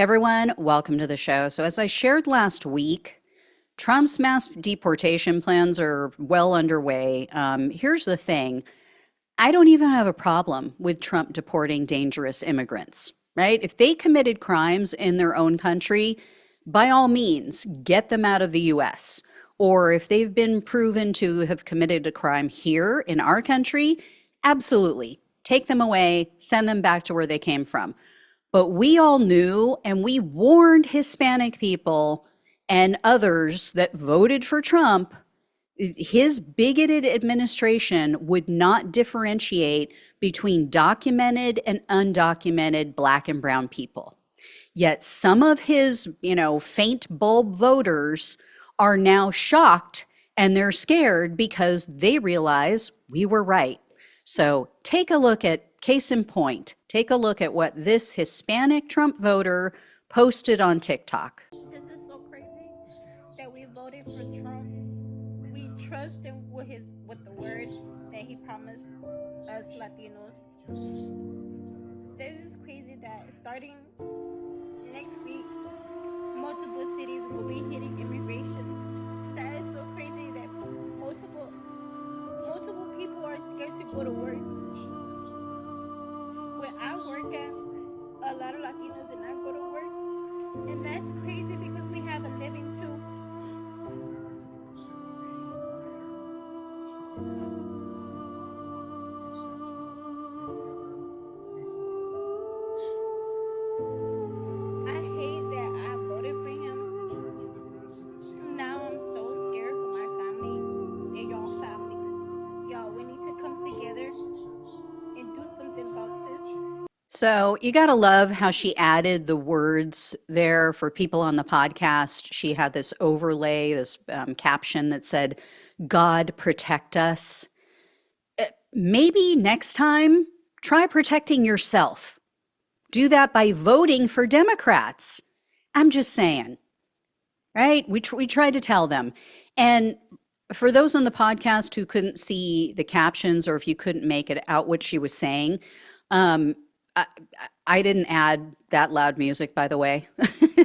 Everyone, welcome to the show. So, as I shared last week, Trump's mass deportation plans are well underway. Here's the thing: I don't even have a problem with Trump deporting dangerous immigrants, right? If they committed crimes in their own country, by all means, get them out of the US. Or if they've been proven to have committed a crime here in our country, absolutely take them away, send them back to where they came from. But we all knew and we warned Hispanic people and others that voted for Trump, his bigoted administration would not differentiate between documented and undocumented Black and brown people. Yet some of his, faint bulb voters are now shocked and they're scared because they realize we were right. So take a look at, case in point, take a look at what this Hispanic Trump voter posted on TikTok. This is so crazy that we voted for Trump. We trust him with the word that he promised us Latinos. This is crazy that starting next week, multiple cities will be hitting immigration. That is so crazy that multiple people are scared to go to work. Where I work at, a lot of Latinos did not go to work, and that's crazy because we have a living too. I hate that I voted for him. Now I'm so scared for my family and y'all family. Y'all, we need to come together and do something about this. So you got to love how she added the words there for people on the podcast. She had this overlay, this caption that said, God protect us. Maybe next time, try protecting yourself. Do that by voting for Democrats. I'm just saying, right? We tried to tell them. And for those on the podcast who couldn't see the captions or if you couldn't make it out what she was saying, I didn't add that loud music, by the way.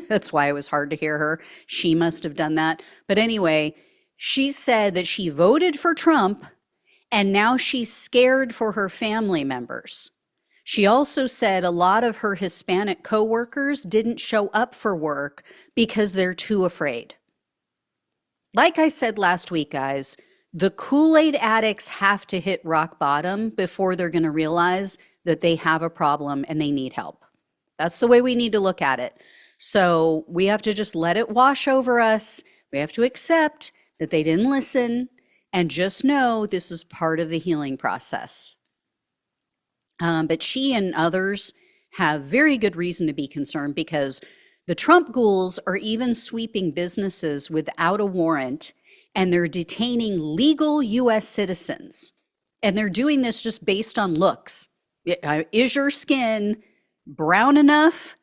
That's why it was hard to hear her. She must have done that. But anyway, she said that she voted for Trump and now she's scared for her family members. She also said a lot of her Hispanic coworkers didn't show up for work because they're too afraid. Like I said last week, guys, the Kool-Aid addicts have to hit rock bottom before they're going to realize that they have a problem and they need help. That's the way we need to look at it. So we have to just let it wash over us. We have to accept that they didn't listen and just know this is part of the healing process. But she and others have very good reason to be concerned because the Trump ghouls are even sweeping businesses without a warrant, and they're detaining legal U.S. citizens. And they're doing this just based on looks. Is your skin brown enough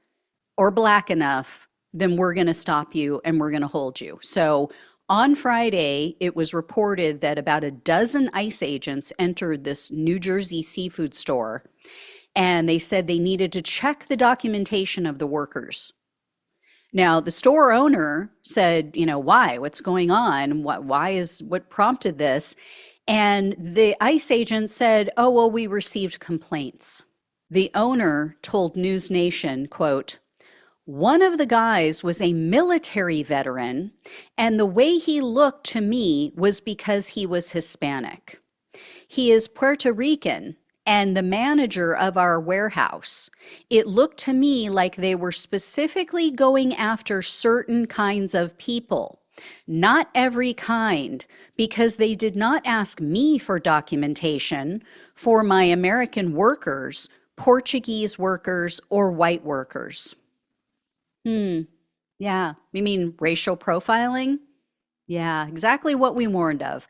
or black enough? Then we're going to stop you and we're going to hold you. So on Friday, it was reported that about a dozen ICE agents entered this New Jersey seafood store, and they said they needed to check the documentation of the workers. Now, the store owner said, why? What's going on? What prompted this? And the ICE agent said, oh, well, we received complaints. The owner told News Nation, quote, one of the guys was a military veteran, and the way he looked to me was because he was Hispanic. He is Puerto Rican and the manager of our warehouse. It looked to me like they were specifically going after certain kinds of people. Not every kind, because they did not ask me for documentation for my American workers, Portuguese workers, or white workers. Yeah. You mean racial profiling? Yeah, exactly what we warned of.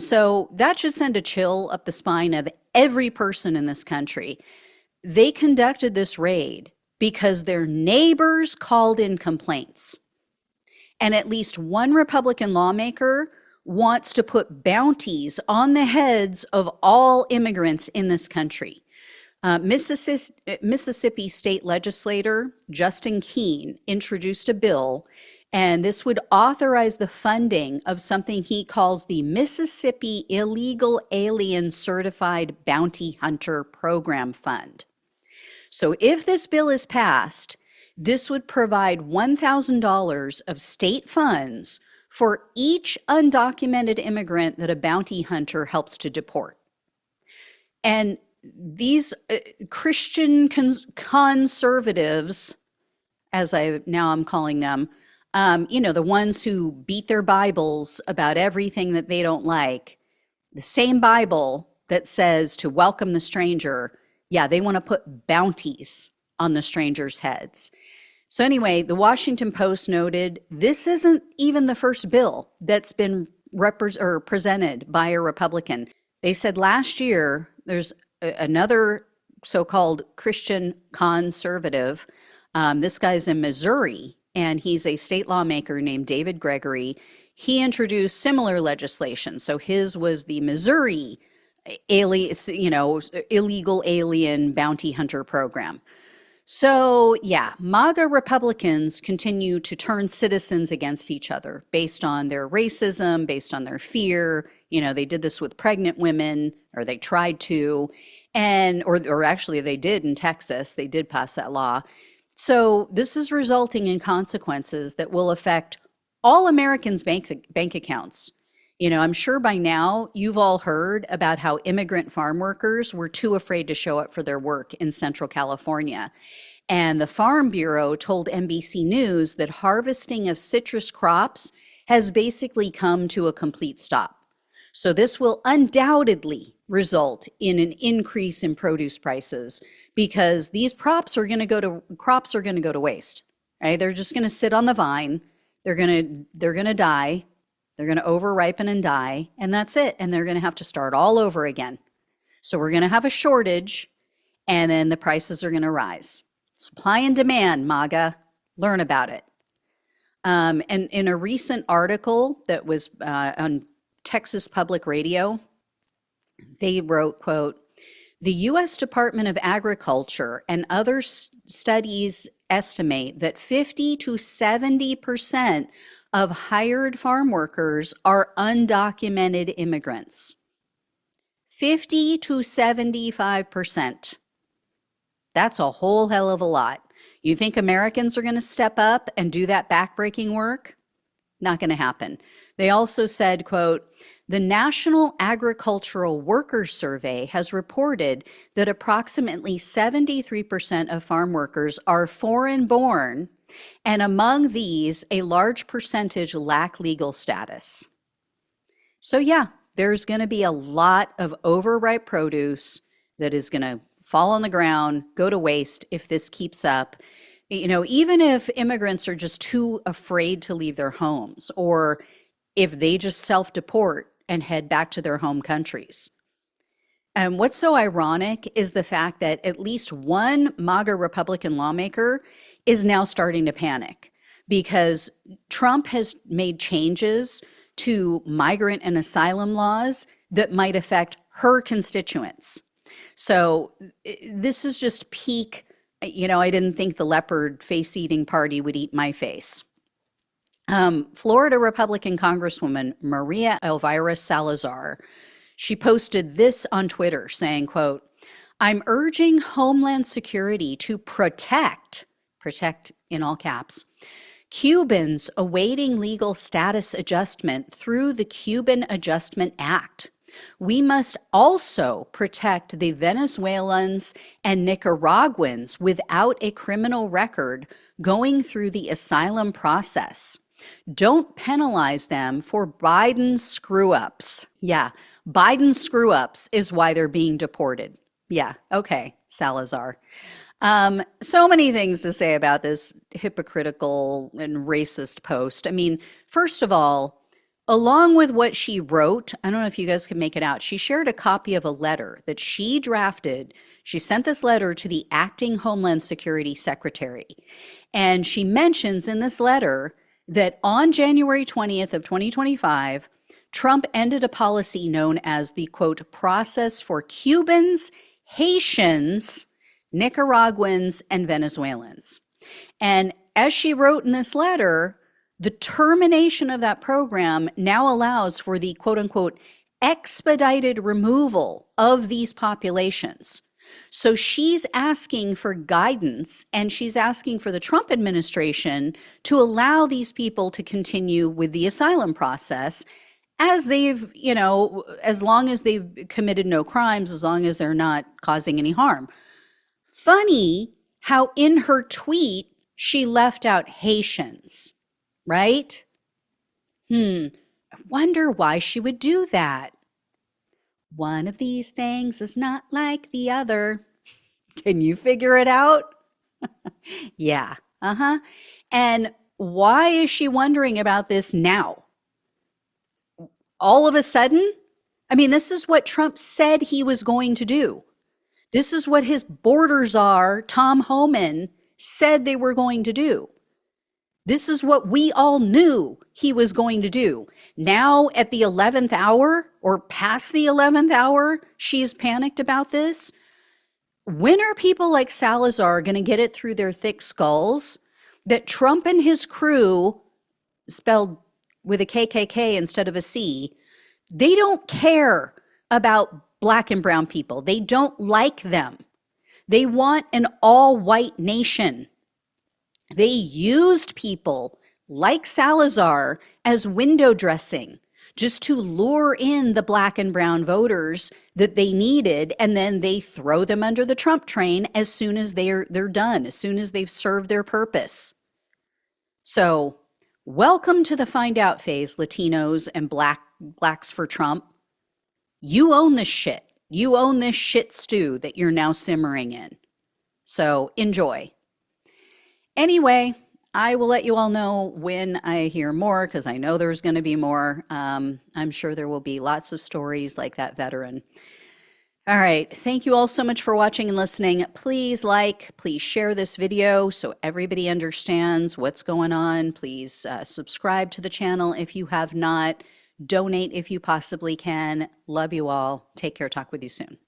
So that should send a chill up the spine of every person in this country. They conducted this raid because their neighbors called in complaints. And at least one Republican lawmaker wants to put bounties on the heads of all immigrants in this country. Mississippi state legislator Justin Keene introduced a bill, and this would authorize the funding of something he calls the Mississippi Illegal Alien Certified Bounty Hunter Program Fund. So if this bill is passed, this would provide $1,000 of state funds for each undocumented immigrant that a bounty hunter helps to deport. And these Christian conservatives, as I'm calling them, the ones who beat their Bibles about everything that they don't like, the same Bible that says to welcome the stranger, they want to put bounties on the strangers' heads. So anyway, the Washington Post noted this isn't even the first bill that's been presented by a Republican. They said last year there's another so-called Christian conservative. This guy's in Missouri, and he's a state lawmaker named David Gregory. He introduced similar legislation. So his was the Missouri illegal alien bounty hunter program. So MAGA Republicans continue to turn citizens against each other based on their racism, based on their fear. They did this with pregnant women, or they tried to, or actually they did in Texas. They did pass that law. So this is resulting in consequences that will affect all Americans' bank accounts. I'm sure by now you've all heard about how immigrant farm workers were too afraid to show up for their work in Central California. And the Farm Bureau told NBC News that harvesting of citrus crops has basically come to a complete stop. So this will undoubtedly result in an increase in produce prices because these crops are going to go to waste. Right? They're just going to sit on the vine. They're going to die. They're going to over-ripen and die, and that's it. And they're going to have to start all over again. So we're going to have a shortage, and then the prices are going to rise. Supply and demand, MAGA. Learn about it. And in a recent article that was on Texas Public Radio, they wrote, quote, "The U.S. Department of Agriculture and other studies estimate that 50 to 70% of hired farm workers are undocumented immigrants. 50 to 75%. That's a whole hell of a lot. You think Americans are going to step up and do that backbreaking work? Not going to happen." They also said, quote, "The National Agricultural Workers Survey has reported that approximately 73% of farm workers are foreign-born, and among these, a large percentage lack legal status." So there's going to be a lot of overripe produce that is going to fall on the ground, go to waste if this keeps up. Even if immigrants are just too afraid to leave their homes, or if they just self-deport and head back to their home countries. And what's so ironic is the fact that at least one MAGA Republican lawmaker is now starting to panic because Trump has made changes to migrant and asylum laws that might affect her constituents. So this is just peak, I didn't think the leopard face-eating party would eat my face. Florida Republican Congresswoman Maria Elvira Salazar, she posted this on Twitter saying, quote, "I'm urging Homeland Security to protect in all caps, Cubans awaiting legal status adjustment through the Cuban Adjustment Act. We must also protect the Venezuelans and Nicaraguans without a criminal record going through the asylum process. Don't penalize them for Biden's screw-ups." Yeah, Biden's screw-ups is why they're being deported. Yeah, okay, Salazar. So many things to say about this hypocritical and racist post. I mean, first of all, along with what she wrote, I don't know if you guys can make it out, she shared a copy of a letter that she drafted. She sent this letter to the acting Homeland Security Secretary. And she mentions in this letter that on January 20th of 2025, Trump ended a policy known as the, quote, "process for Cubans Haitians, Nicaraguans, and Venezuelans. And as she wrote in this letter, the termination of that program now allows for the quote unquote expedited removal of these populations. So she's asking for guidance, and she's asking for the Trump administration to allow these people to continue with the asylum process as they've, as long as they've committed no crimes, as long as they're not causing any harm. Funny how in her tweet, she left out Haitians, right? I wonder why she would do that. One of these things is not like the other. Can you figure it out? Yeah, And why is she wondering about this now? All of a sudden? I mean, this is what Trump said he was going to do. This is what his border czar, Tom Homan, said they were going to do. This is what we all knew he was going to do. Now at the 11th hour or past the 11th hour, she's panicked about this. When are people like Salazar going to get it through their thick skulls that Trump and his crew, spelled with a KKK instead of a C, they don't care about Black and brown people. They don't like them. They want an all-white nation. They used people like Salazar as window dressing just to lure in the Black and brown voters that they needed, and then they throw them under the Trump train as soon as they're done, as soon as they've served their purpose. So, welcome to the find out phase, Latinos and Blacks for Trump. You own this shit. You own this shit stew that you're now simmering in. So, enjoy. Anyway, I will let you all know when I hear more, because I know there's going to be more. I'm sure there will be lots of stories like that veteran. All right. Thank you all so much for watching and listening. Please please share this video so everybody understands what's going on. Please subscribe to the channel if you have not. Donate if you possibly can. Love you all. Take care. Talk with you soon.